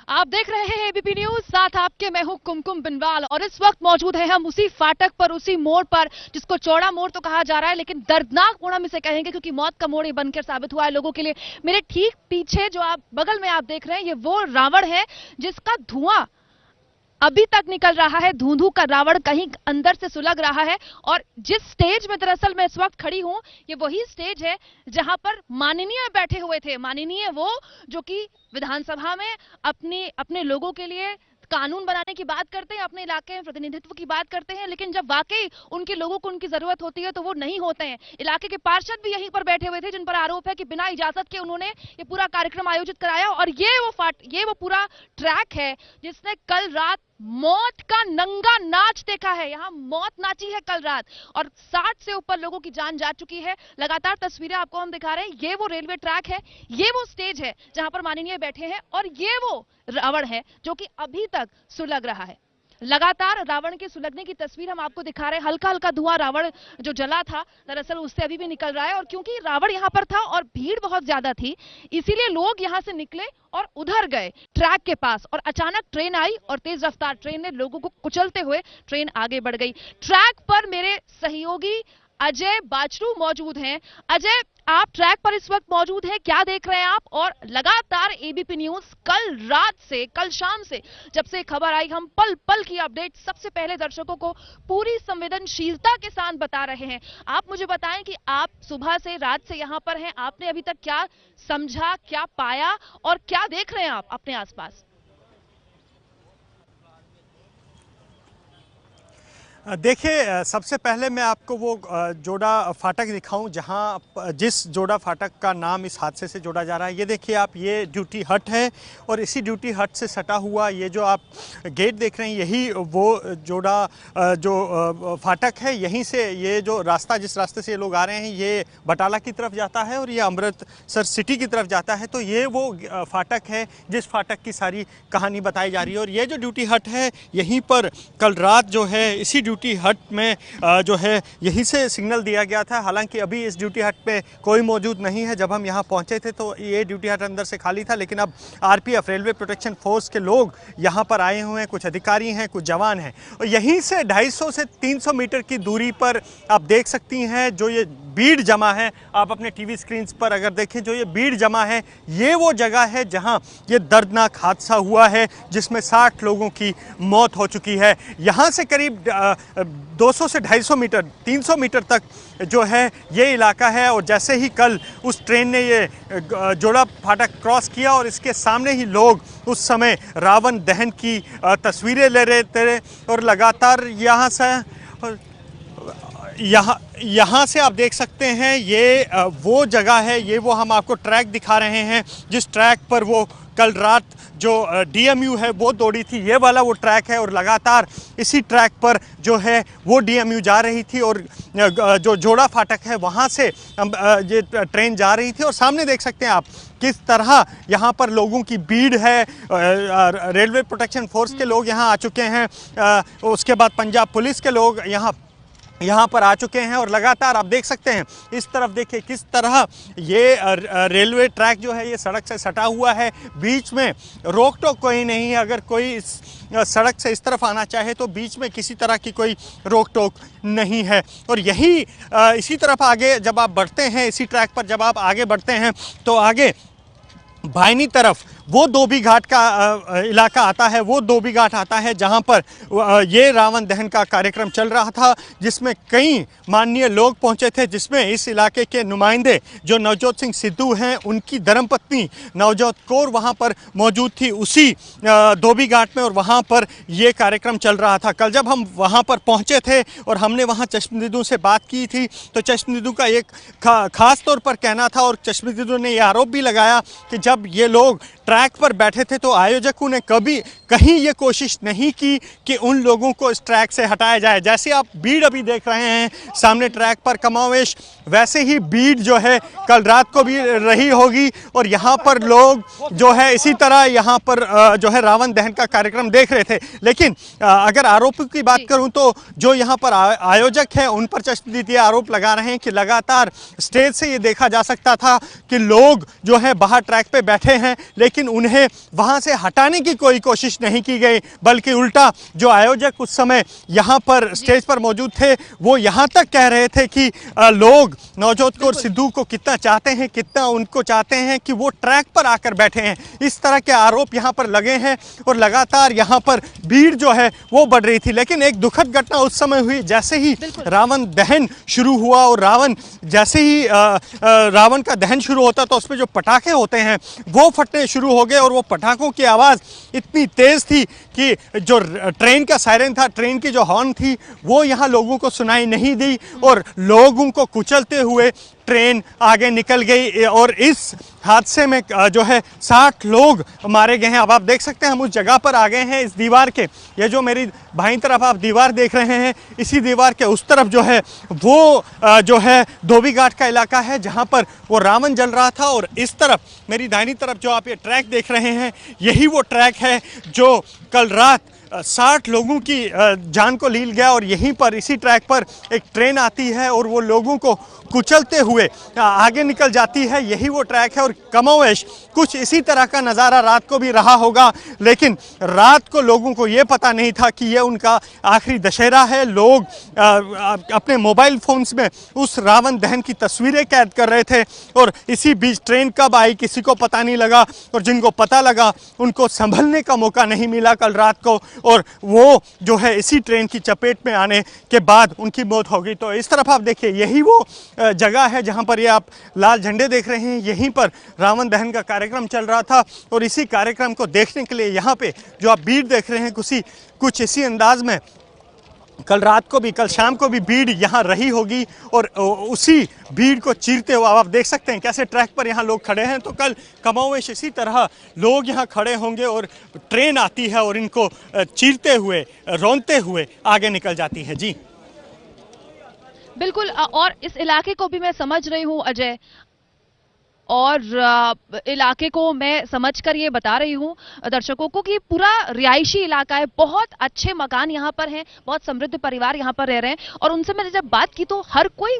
आप देख रहे हैं एबीपी न्यूज, साथ आपके मैं हूं कुमकुम बिनवाल और इस वक्त मौजूद है हम उसी फाटक पर, उसी मोड़ पर जिसको चौड़ा मोड़ तो कहा जा रहा है लेकिन दर्दनाक मोड़ हम इसे कहेंगे क्योंकि मौत का मोड़ ये बनकर साबित हुआ है लोगों के लिए। मेरे ठीक पीछे जो आप बगल में आप देख रहे हैं ये वो रावण है जिसका धुआं अभी तक निकल रहा है। धुंधु का रावण कहीं अंदर से सुलग रहा है और जिस स्टेज में दरअसल मैं इस वक्त खड़ी हूं ये वही स्टेज है जहां पर माननीय बैठे हुए थे। माननीय वो जो कि विधानसभा में अपने लोगों के लिए कानून बनाने की बात करते हैं, अपने इलाके में प्रतिनिधित्व की बात करते हैं, लेकिन जब वाकई उनके लोगों को उनकी जरूरत होती है तो वो नहीं होते हैं। इलाके के पार्षद भी यहीं पर बैठे हुए थे जिन पर आरोप है कि बिना इजाजत के उन्होंने ये पूरा कार्यक्रम आयोजित कराया। और ये वो पूरा ट्रैक है जिसने कल रात मौत का नंगा नाच देखा है। यहाँ मौत नाची है कल रात और 60 से ऊपर लोगों की जान जा चुकी है। लगातार तस्वीरें आपको हम दिखा रहे हैं। ये वो रेलवे ट्रैक है, ये वो स्टेज है जहां पर माननीय बैठे हैं और ये वो रावण है जो कि अभी तक सुलग रहा है। लगातार रावण के सुलगने की तस्वीर हम आपको दिखा रहे हैं। हल्का हल्का धुआं रावण जो जला था दरअसल उससे अभी भी निकल रहा है और क्योंकि रावण यहां पर था और भीड़ बहुत ज्यादा थी इसीलिए लोग यहां से निकले और उधर गए ट्रैक के पास और अचानक ट्रेन आई और तेज रफ्तार ट्रेन ने लोगों को कुचलते हुए ट्रेन आगे बढ़ गई। ट्रैक पर मेरे सहयोगी अजय बाचरू मौजूद हैं। अजय, आप ट्रैक पर इस वक्त मौजूद हैं, क्या देख रहे हैं आप? और लगातार एबीपी न्यूज कल शाम से जब से खबर आई हम पल पल की अपडेट सबसे पहले दर्शकों को पूरी संवेदनशीलता के साथ बता रहे हैं। आप मुझे बताएं कि आप सुबह से रात से यहां पर हैं, आपने अभी तक क्या समझा, क्या पाया और क्या देख रहे हैं आप अपने आसपास? देखिए, सबसे पहले मैं आपको वो जोड़ा फाटक दिखाऊं जहां जिस जोड़ा फाटक का नाम इस हादसे से जोड़ा जा रहा है। ये देखिए आप, ये ड्यूटी हट है और इसी ड्यूटी हट से सटा हुआ ये जो आप गेट देख रहे हैं यही वो जोड़ा जो फाटक है। यहीं से ये जो रास्ता, जिस रास्ते से ये लोग आ रहे हैं, ये बटाला की तरफ जाता है और ये अमृतसर सिटी की तरफ जाता है। तो ये वो फाटक है जिस फाटक की सारी कहानी बताई जा रही है। और ये जो ड्यूटी हट है यहीं पर कल रात जो है इसी ड्यूटी हट में जो है यहीं से सिग्नल दिया गया था। हालांकि अभी इस ड्यूटी हट पे कोई मौजूद नहीं है। जब हम यहाँ पहुँचे थे तो ये ड्यूटी हट अंदर से खाली था, लेकिन अब आरपीएफ, रेलवे प्रोटेक्शन फोर्स के लोग यहाँ पर आए हुए हैं। कुछ अधिकारी हैं, कुछ जवान हैं और यहीं से 250 से 300 मीटर की दूरी पर आप देख सकती हैं जो ये भीड़ जमा है। आप अपने टीवी स्क्रीन पर अगर देखें, जो ये भीड़ जमा है ये वो जगह है जहाँ ये दर्दनाक हादसा हुआ है जिसमें 60 लोगों की मौत हो चुकी है। यहाँ से करीब 200 से 250 मीटर, 300 मीटर तक जो है ये इलाका है। और जैसे ही कल उस ट्रेन ने ये जोड़ा फाटक क्रॉस किया और इसके सामने ही लोग उस समय रावण दहन की तस्वीरें ले रहे थे और लगातार यहाँ से आप देख सकते हैं ये वो जगह है, ये वो हम आपको ट्रैक दिखा रहे हैं जिस ट्रैक पर वो कल रात जो डीएमयू है वो दौड़ी थी। ये वाला वो ट्रैक है और लगातार इसी ट्रैक पर जो है वो डीएमयू जा रही थी और जो जोड़ा फाटक है वहाँ से ये ट्रेन जा रही थी। और सामने देख सकते हैं आप किस तरह यहाँ पर लोगों की भीड़ है। रेलवे प्रोटेक्शन फोर्स के लोग यहाँ आ चुके हैं, उसके बाद पंजाब पुलिस के लोग यहाँ पर आ चुके हैं और लगातार आप देख सकते हैं इस तरफ देखिए किस तरह ये रेलवे ट्रैक जो है ये सड़क से सटा हुआ है। बीच में रोक टोक कोई नहीं है, अगर कोई इस सड़क से इस तरफ आना चाहे तो बीच में किसी तरह की कोई रोक टोक नहीं है। और यही इसी तरफ आगे जब आप बढ़ते हैं, इसी ट्रैक पर जब आप आगे बढ़ते हैं तो आगे बाईनी तरफ वो धोबी घाट का इलाका आता है। वो धोबी घाट आता है जहां पर ये रावण दहन का कार्यक्रम चल रहा था जिसमें कई माननीय लोग पहुंचे थे, जिसमें इस इलाके के नुमाइंदे जो नवजोत सिंह सिद्धू हैं उनकी धर्मपत्नी नवजोत कौर वहां पर मौजूद थी उसी धोबी घाट में और वहां पर ये कार्यक्रम चल रहा था। कल जब हम वहां पर पहुंचे थे और हमने वहां चश्मदीदों से बात की थी तो चश्मदीदों का एक खास तौर पर कहना था और चश्मदीदों ने यह आरोप भी लगाया कि जब ये लोग ट्रैक पर बैठे थे तो आयोजकों ने कहीं ये कोशिश नहीं की कि उन लोगों को इस ट्रैक से हटाया जाए। जैसे आप भीड़ अभी देख रहे हैं सामने ट्रैक पर कमोवेश, वैसे ही भीड़ जो है कल रात को भी रही होगी और यहाँ पर लोग जो है इसी तरह यहाँ पर जो है रावण दहन का कार्यक्रम देख रहे थे। लेकिन अगर आरोपों की बात करूँ तो जो यहाँ पर आयोजक है उन पर चश्मदीद ये आरोप लगा रहे हैं कि लगातार स्टेज से ये देखा जा सकता था कि लोग जो है बाहर ट्रैक पे बैठे हैं, लेकिन लेकिन उन्हें वहां से हटाने की कोई कोशिश नहीं की गई, बल्कि उल्टा जो आयोजक उस समय यहाँ पर स्टेज पर मौजूद थे वो यहाँ तक कह रहे थे कि लोग नवजोत कौर सिद्धू को कितना चाहते हैं, कितना उनको चाहते हैं कि वो ट्रैक पर आकर बैठे हैं। इस तरह के आरोप यहाँ पर लगे हैं और लगातार यहाँ पर भीड़ जो है वो बढ़ रही थी। लेकिन एक दुखद घटना उस समय हुई, जैसे ही रावण दहन शुरू हुआ और जैसे ही रावण का दहन शुरू होता तो उसमें जो पटाखे होते हैं वो फटने शुरू हो गए और वो पटाखों की आवाज़ इतनी तेज़ थी कि जो ट्रेन का सायरन था, ट्रेन की जो हॉर्न थी, वो यहाँ लोगों को सुनाई नहीं दी और लोगों को कुचलते हुए ट्रेन आगे निकल गई और इस हादसे में जो है 60 लोग मारे गए हैं। अब आप देख सकते हैं हम उस जगह पर आ गए हैं, इस दीवार के, ये जो मेरी बाईं तरफ आप दीवार देख रहे हैं, इसी दीवार के उस तरफ जो है वो जो है धोबी घाट का इलाका है जहां पर वो रावण जल रहा था। और इस तरफ मेरी दाहिनी तरफ जो आप ये ट्रैक देख रहे हैं, यही वो ट्रैक है जो कल रात 60 लोगों की जान को लील गया। और यहीं पर इसी ट्रैक पर एक ट्रेन आती है और वो लोगों को कुचलते हुए आगे निकल जाती है। यही वो ट्रैक है और कमोवेश कुछ इसी तरह का नज़ारा रात को भी रहा होगा, लेकिन रात को लोगों को ये पता नहीं था कि ये उनका आखिरी दशहरा है। लोग अपने मोबाइल फोन्स में उस रावण दहन की तस्वीरें कैद कर रहे थे और इसी बीच ट्रेन कब आई किसी को पता नहीं लगा और जिनको पता लगा उनको संभलने का मौका नहीं मिला कल रात को और वो जो है इसी ट्रेन की चपेट में आने के बाद उनकी मौत हो गई। तो इस तरफ आप देखिए, यही वो जगह है जहां पर ये आप लाल झंडे देख रहे हैं, यहीं पर रावण दहन का कार्यक्रम चल रहा था और इसी कार्यक्रम को देखने के लिए यहाँ पे जो आप भीड़ देख रहे हैं कुछ इसी अंदाज में कल रात को भी, कल शाम को भी भीड़ यहाँ रही होगी और उसी भीड़ को चीरते हुए आप देख सकते हैं कैसे ट्रैक पर यहाँ लोग खड़े हैं। तो कल कमोवेश इसी तरह लोग यहाँ खड़े होंगे और ट्रेन आती है और इनको चीरते हुए, रौंदते हुए आगे निकल जाती है। जी बिल्कुल, और इस इलाके को भी मैं समझ रही हूँ अजय, और इलाके को मैं समझकर ये बता रही हूँ दर्शकों को कि पूरा रिहायशी इलाका है, बहुत अच्छे मकान यहाँ पर हैं, बहुत समृद्ध परिवार यहाँ पर रह रहे हैं। और उनसे मैंने जब बात की तो हर कोई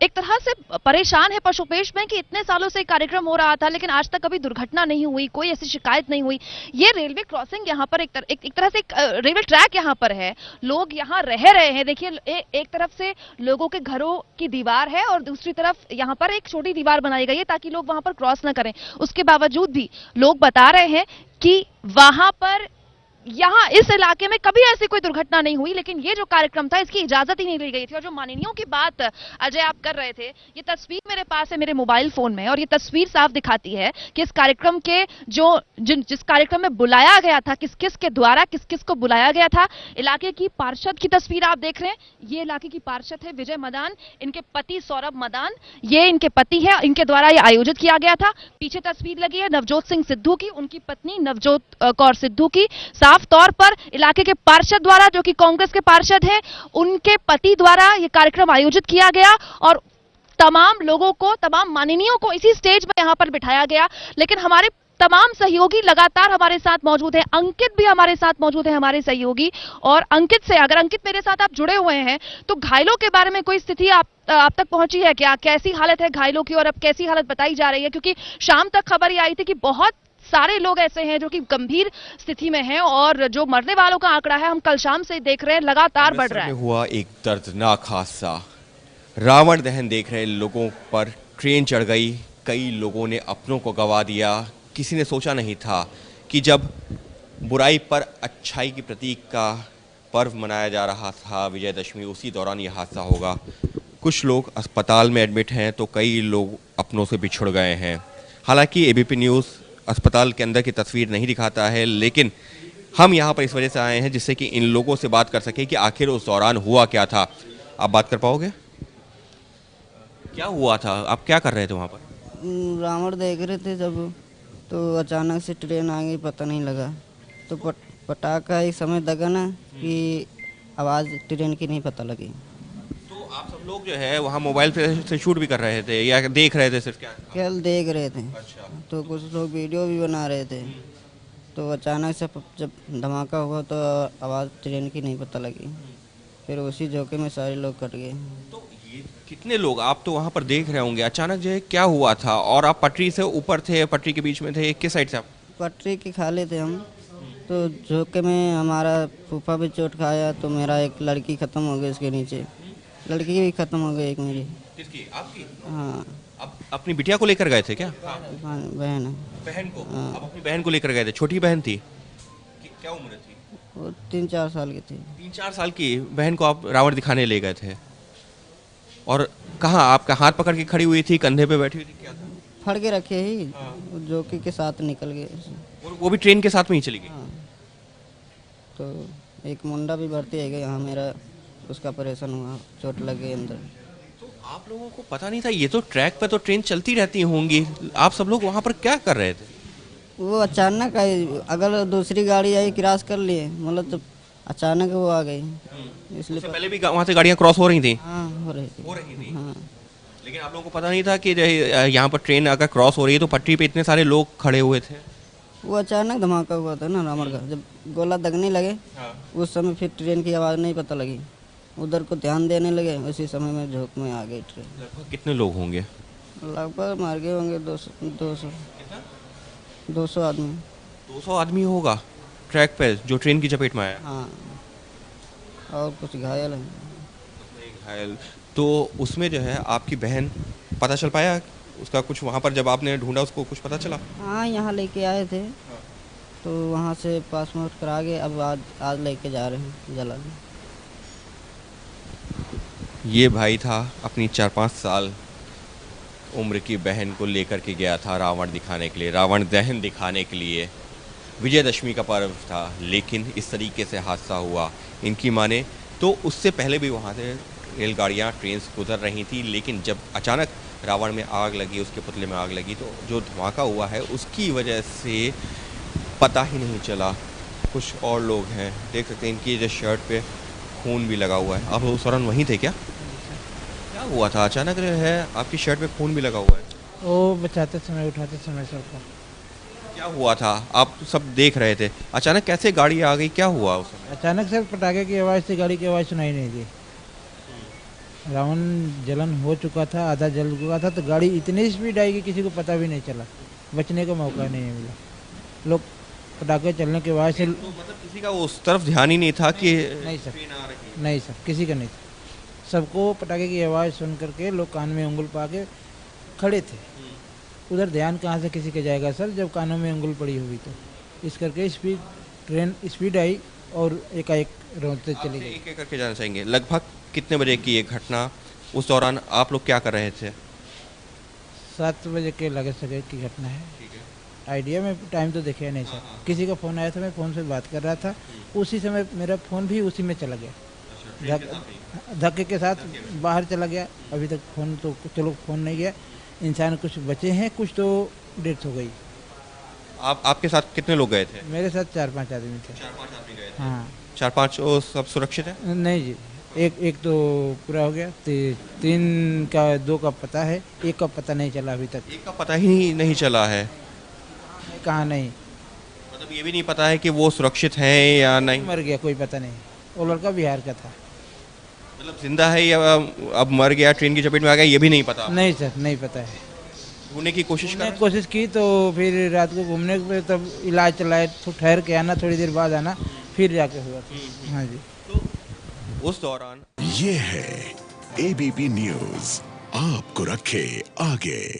एक तरह से परेशान है पशुपेश में कि इतने सालों से कार्यक्रम हो रहा था लेकिन आज तक कभी दुर्घटना नहीं हुई, कोई ऐसी शिकायत नहीं हुई। ये रेलवे क्रॉसिंग यहाँ पर एक तरह से रेलवे ट्रैक यहाँ पर है, लोग यहाँ रह रहे हैं। देखिए एक तरफ से लोगों के घरों की दीवार है और दूसरी तरफ यहाँ पर एक छोटी दीवार बनाई गई है ताकि लोग वहां पर क्रॉस ना करें। उसके बावजूद भी लोग बता रहे हैं कि वहां पर यहाँ इस इलाके में कभी ऐसी कोई दुर्घटना नहीं हुई, लेकिन ये जो कार्यक्रम था इसकी इजाजत ही नहीं ली गई थी। और जो माननीयों की बात अजय आप कर रहे थे, ये तस्वीर मेरे पास है मेरे मोबाइल फोन में और ये तस्वीर साफ दिखाती है कि इस कार्यक्रम के जिस कार्यक्रम में बुलाया गया था, किस किस के द्वारा किस किस को बुलाया गया था। इलाके की पार्षद की तस्वीर आप देख रहे हैं, ये इलाके की पार्षद है विजय मदान, इनके पति सौरभ मदान, ये इनके पति है, इनके द्वारा ये आयोजित किया गया था। पीछे तस्वीर लगी है नवजोत सिंह सिद्धू की, उनकी पत्नी नवजोत कौर सिद्धू की। साफ तौर पर इलाके के पार्षद द्वारा, जो कि कांग्रेस के पार्षद हैं, उनके पति द्वारा यह कार्यक्रम आयोजित किया गया और तमाम लोगों को, तमाम माननीयों को इसी स्टेज में यहां पर बिठाया गया। लेकिन हमारे तमाम सहयोगी लगातार हमारे साथ मौजूद हैं, अंकित भी हमारे साथ मौजूद है, हमारे सहयोगी। और अंकित से, अगर अंकित मेरे साथ आप जुड़े हुए हैं तो घायलों के बारे में कोई स्थिति आप तक पहुंची है क्या? कैसी हालत है घायलों की और अब कैसी हालत बताई जा रही है? क्योंकि शाम तक खबर ये आई थी कि बहुत सारे लोग ऐसे हैं जो कि गंभीर स्थिति में हैं और जो मरने वालों का आंकड़ा है हम कल शाम से देख रहे हैं लगातार बढ़ रहा है। हुआ एक दर्दनाक हादसा, रावण दहन देख रहे लोगों पर ट्रेन चढ़ गई, कई लोगों ने अपनों को गंवा दिया। किसी ने सोचा नहीं था कि जब बुराई पर अच्छाई की प्रतीक का पर्व मनाया जा रहा था विजयदशमी, उसी दौरान यह हादसा होगा। कुछ लोग अस्पताल में एडमिट हैं तो कई लोग अपनों से बिछुड़ गए हैं। हालांकि एबीपी न्यूज़ अस्पताल के अंदर की तस्वीर नहीं दिखाता है, लेकिन हम यहाँ पर इस वजह से आए हैं जिससे कि इन लोगों से बात कर सके कि आखिर उस दौरान हुआ क्या था। आप बात कर पाओगे? क्या हुआ था, आप क्या कर रहे थे वहाँ पर? रावण देख रहे थे जब, तो अचानक से ट्रेन आ गई, पता नहीं लगा। तो पटाखा एक समय दगा ना कि आवाज़ ट्रेन की नहीं पता लगी। तो आप सब लोग जो है वहाँ मोबाइल से शूट भी कर रहे थे या देख रहे थे सिर्फ? क्या केवल देख रहे थे। अच्छा। तो कुछ लोग वीडियो भी बना रहे थे। तो अचानक से जब धमाका हुआ तो आवाज़ ट्रेन की नहीं पता लगी, फिर उसी झोंके में सारे लोग कट गए। तो ये कितने लोग आप तो वहाँ पर देख रहे होंगे, अचानक जो है क्या हुआ था? और आप पटरी से ऊपर थे, पटरी के बीच में थे, किस साइड से आप? पटरी के खाले थे हम, तो झोंके में हमारा फूफा भी चोट खाया, तो मेरा एक लड़की ख़त्म हो गई उसके नीचे, लड़की भी ख़त्म हो गई एक मेरी। किसकी? आपकी? हाँ, आप अपनी बिटिया को लेकर गए थे क्या? बहन है। बहन को? हाँ। आप अपनी बहन को लेकर गए थे, छोटी बहन थी? क्या उम्र थी? वो 3-4 साल की थी। 3-4 साल की बहन को आप रावण दिखाने ले गए थे, और कहाँ आपका हाथ पकड़ के खड़ी हुई थी, कंधे पे बैठी हुई थी, क्या था? फड़ के रखे ही, वो जोकी के साथ निकल गए। और वो भी ट्रेन के साथ में ही चली गई? हाँ, तो एक मुंडा भी भर्ती है यहाँ मेरा, उसका ऑपरेशन हुआ, चोट लग गई अंदर। तो आप लोगों को पता नहीं था? ये तो ट्रैक पे तो ट्रेन चलती रहती होंगी, आप सब लोग वहाँ पर क्या कर रहे थे? वो अचानक आई, अगर दूसरी गाड़ी आई क्रॉस कर लिए, मतलब तो अचानक वो आ गई, इसलिए उससे पहले भी वहाँ से गाड़ियाँ क्रॉस हो रही थी? हाँ हो रही थी। हो रही थी। हाँ, लेकिन आप लोगों को पता नहीं था कि यहाँ पर ट्रेन अगर क्रॉस हो रही है तो पटरी पे इतने सारे लोग खड़े हुए थे? वो अचानक धमाका हुआ था ना रावण का, जब गोला दगने लगे उस समय फिर ट्रेन की आवाज़ नहीं पता लगी, उधर को ध्यान देने लगे, उसी समय में झोंक में आ गई ट्रेन। लगभग कितने लोग होंगे? लगभग मार गए होंगे 200 आदमी। 200 आदमी होगा ट्रैक पे जो ट्रेन की चपेट में आया? हाँ, और कुछ घायल हैं। घायल। तो उसमें जो है आपकी बहन, पता चल पाया उसका कुछ वहाँ पर जब आपने ढूंढा उसको कुछ पता चला? हाँ, यहाँ लेके आए थे, तो वहाँ से पासपोर्ट करा के अब आज लेके जा रहे हैं जलाने। ये भाई था, अपनी 4-5 साल उम्र की बहन को लेकर के गया था रावण दिखाने के लिए, रावण दहन दिखाने के लिए। विजयदशमी का पर्व था, लेकिन इस तरीके से हादसा हुआ। इनकी माने तो उससे पहले भी वहाँ से रेलगाड़ियाँ, ट्रेन्स गुजर रही थी, लेकिन जब अचानक रावण में आग लगी, उसके पुतले में आग लगी, तो जो धमाका हुआ है उसकी वजह से पता ही नहीं चला। कुछ और लोग हैं, देख सकते हैं इनकी जो शर्ट पे खून भी लगा हुआ है। आप उस दौरान वहीं थे क्या? क्या हुआ था अचानक जो है आपकी शर्ट पे खून भी लगा हुआ है? वो बचाते समय, उठाते समय सबको। क्या हुआ था? आप सब देख रहे थे, अचानक कैसे गाड़ी आ गई, क्या हुआ उस समय? अचानक से पटाखे की आवाज़ से गाड़ी की आवाज़ सुनाई नहीं दी। रावण जलन हो चुका था, आधा जल चुका था, तो गाड़ी इतनी स्पीड आई कि किसी को पता भी नहीं चला, बचने का मौका नहीं मिला। लोग पटाखे चलने की आवाज़ से, तो मतलब किसी का उस तरफ ध्यान ही नहीं था कि नहीं सर, ट्रेन आ रही है? नहीं सर, किसी का नहीं था। सबको पटाखे की आवाज़ सुन करके लोग कान में उंगल पा के खड़े थे। उधर ध्यान कहाँ से किसी का जाएगा सर, जब कानों में उंगल पड़ी हुई, तो इस करके ट्रेन स्पीड आई और एकाएक रोते चली गई। एक एक करके जाना चाहेंगे, लगभग कितने बजे की ये घटना? उस दौरान आप लोग क्या कर रहे थे? 7 बजे के लगे सगे की घटना है। आइडिया में टाइम तो देखा नहीं सर, किसी का फ़ोन आया था, मैं फ़ोन से बात कर रहा था, उसी समय मेरा फ़ोन भी उसी में चला गया, धक्के के साथ बाहर चला गया। अभी तक फ़ोन तो चलो फ़ोन नहीं गया, इंसान कुछ बचे हैं, कुछ तो डेथ हो गई। आपके साथ कितने लोग गए थे? मेरे साथ 4-5 आदमी थे। 4-5 आदमी गए थे। हाँ, 4-5 वो सब सुरक्षित है? नहीं जी, एक तो पूरा हो गया, 3 का, 2 का पता है, 1 का पता नहीं चला अभी तक। एक का पता ही नहीं चला है? कहाँ नहीं, मतलब ये भी नहीं पता है कि वो सुरक्षित हैं या नहीं? मर गया, कोई पता नहीं। वो लड़का बिहार का था। मतलब जिंदा है या अब मर गया, ट्रेन की चपेट में आ गया, ये भी नहीं पता? नहीं सर, नहीं पता है। ढूंढने की कोशिश मैंने कर? कोशिश की, तो फिर रात को घूमने पे तब इलाज चलाए, तो ठहर के आना, थोड़ी देर बाद आना, फिर जाके हुआ। हाँ जी। उस दौरान ये है एबीपी न्यूज़, आपको रखे आगे।